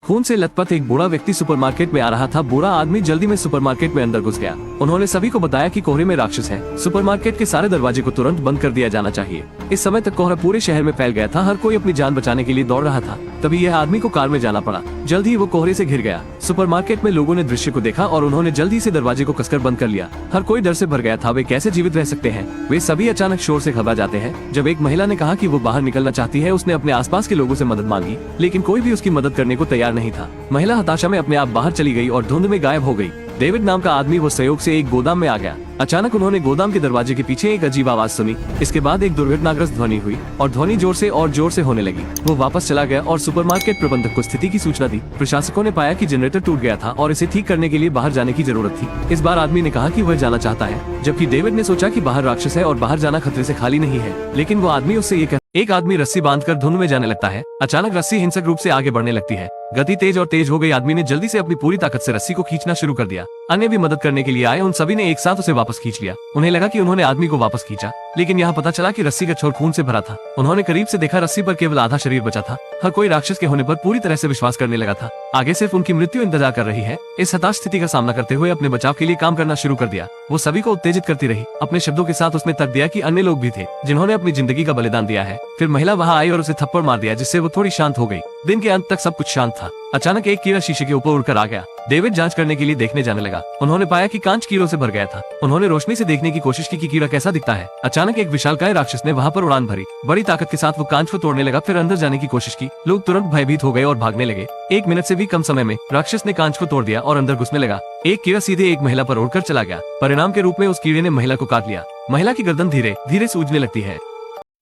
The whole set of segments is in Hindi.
खून से लथपथ एक बूढ़ा व्यक्ति सुपरमार्केट में आ रहा था। बूढ़ा आदमी जल्दी में सुपरमार्केट में अंदर घुस गया। उन्होंने सभी को बताया कि कोहरे में राक्षस है। सुपरमार्केट के सारे दरवाजे को तुरंत बंद कर दिया जाना चाहिए। इस समय तक कोहरा पूरे शहर में फैल गया था। हर कोई अपनी जान बचाने के लिए दौड़ रहा था। तभी यह आदमी को कार में जाना पड़ा। जल्द ही वो कोहरे से घिर गया। सुपरमार्केट में लोगों ने दृश्य को देखा और उन्होंने जल्दी से दरवाजे को कसकर बंद कर लिया। हर कोई डर से भर गया था। वे कैसे जीवित रह सकते हैं। वे सभी अचानक शोर से घबरा जाते हैं। जब एक महिला ने कहा कि वो बाहर निकलना चाहती है, उसने अपने आसपास के लोगों से मदद मांगी, लेकिन कोई भी उसकी मदद करने को तैयार नहीं था। महिला हताशा में अपने आप बाहर चली गई और धुंध में गायब हो गई। डेविड नाम का आदमी वो सहयोग से एक गोदाम में आ गया। अचानक उन्होंने गोदाम के दरवाजे के पीछे एक अजीब आवाज सुनी। इसके बाद एक दुर्घटनाग्रस्त ध्वनि हुई और ध्वनि जोर से और जोर से होने लगी। वो वापस चला गया और सुपरमार्केट प्रबंधक को स्थिति की सूचना दी। प्रशासकों ने पाया कि जनरेटर टूट गया था और इसे ठीक करने के लिए बाहर जाने की जरूरत थी। इस बार आदमी ने कहा कि वह जाना चाहता है, जबकि डेविड ने सोचा कि बाहर राक्षस है और बाहर जाना खतरे से खाली नहीं है। लेकिन वो आदमी उससे ये एक आदमी रस्सी बांधकर धुंध में जाने लगता है। अचानक रस्सी हिंसक रूप से आगे बढ़ने लगती है। गति तेज और तेज हो गई। आदमी ने जल्दी से अपनी पूरी ताकत से रस्सी को खींचना शुरू कर दिया। अन्य भी मदद करने के लिए आए। उन सभी ने एक साथ उसे वापस खींच लिया। उन्हें लगा कि उन्होंने आदमी को वापस खींचा, लेकिन यहाँ पता चला कि रस्सी का छोर खून से भरा था। उन्होंने करीब से देखा, रस्सी पर केवल आधा शरीर बचा था। हर कोई राक्षस के होने पर पूरी तरह से विश्वास करने लगा था। आगे सिर्फ उनकी मृत्यु इंतजार कर रही है। इस हताश स्थिति का सामना करते हुए अपने बचाव के लिए काम करना शुरू कर दिया। वो सभी को उत्तेजित करती रही। अपने शब्दों के साथ उसने तर्क दिया कि अन्य लोग भी थे जिन्होंने अपनी जिंदगी का बलिदान दिया है। फिर महिला वहाँ आई और उसे थप्पड़ मार दिया, जिससे वो थोड़ी शांत हो गई। दिन के अंत तक सब कुछ शांत था। अचानक एक कीड़ा शीशे के ऊपर उड़कर आ गया। डेविड जांच करने के लिए देखने जाने लगा। उन्होंने पाया कि कांच कीड़ों से भर गया था। उन्होंने रोशनी से देखने की कोशिश की कि कीड़ा कैसा दिखता है। अचानक एक विशालकाय राक्षस ने वहां पर उड़ान भरी। बड़ी ताकत के साथ वो कांच को तोड़ने लगा, फिर अंदर जाने की कोशिश की। लोग तुरंत भयभीत हो गए और भागने लगे। 1 मिनट से भी कम समय में राक्षस ने कांच को तोड़ दिया और अंदर घुसने लगा। एक कीड़ा सीधे एक महिला पर उड़कर चला गया। परिणाम के रूप में उस कीड़े ने महिला को काट लिया। महिला की गर्दन धीरे धीरे सूजने लगती है।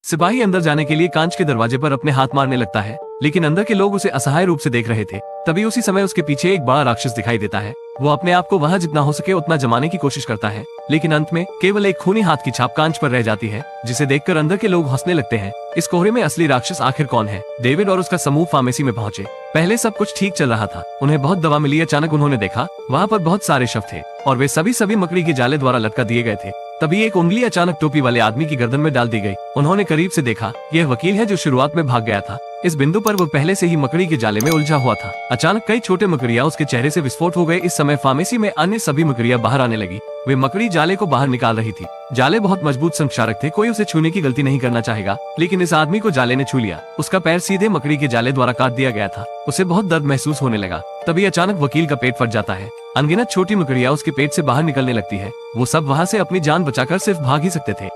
सिपाही अंदर जाने के लिए कांच के दरवाजे पर अपने हाथ मारने लगता है, लेकिन अंदर के लोग उसे असहाय रूप से देख रहे थे। तभी उसी समय उसके पीछे एक बड़ा राक्षस दिखाई देता है। वो अपने आप को वहां जितना हो सके उतना जमाने की कोशिश करता है, लेकिन अंत में केवल एक खूनी हाथ की छाप कांच पर रह जाती है, जिसे देखकर अंदर के लोग हंसने लगते हैं। इस कोहरे में असली राक्षस आखिर कौन है? डेविड और उसका समूह फार्मेसी में पहुंचे। पहले सब कुछ ठीक चल रहा था। उन्हें बहुत दवा मिली। अचानक उन्होंने देखा वहाँ पर बहुत सारे शव थे और वे सभी मकड़ी के जाले द्वारा लटका दिए गए थे। तभी एक उंगली अचानक टोपी वाले आदमी की गर्दन में डाल दी गई। उन्होंने करीब से देखा, यह वकील है जो शुरुआत में भाग गया था। इस बिंदु पर वो पहले से ही मकड़ी के जाले में उलझा हुआ था। अचानक कई छोटे मकड़ियां उसके चेहरे से विस्फोट हो गए। इस समय फार्मेसी में अन्य सभी मकड़ियां बाहर आने लगी। वे मकड़ी जाले को बाहर निकाल रही थी। जाले बहुत मजबूत संक्षारक थे। कोई उसे छूने की गलती नहीं करना चाहेगा, लेकिन इस आदमी को जाले ने छू लिया। उसका पैर सीधे मकड़ी के जाले द्वारा काट दिया गया था। उसे बहुत दर्द महसूस होने लगा। तभी अचानक वकील का पेट फट जाता है। अनगिनत छोटी मकड़ियां उसके पेट से बाहर निकलने लगती है। वो सब वहाँ से अपनी जान बचाकर सिर्फ भाग ही सकते थे।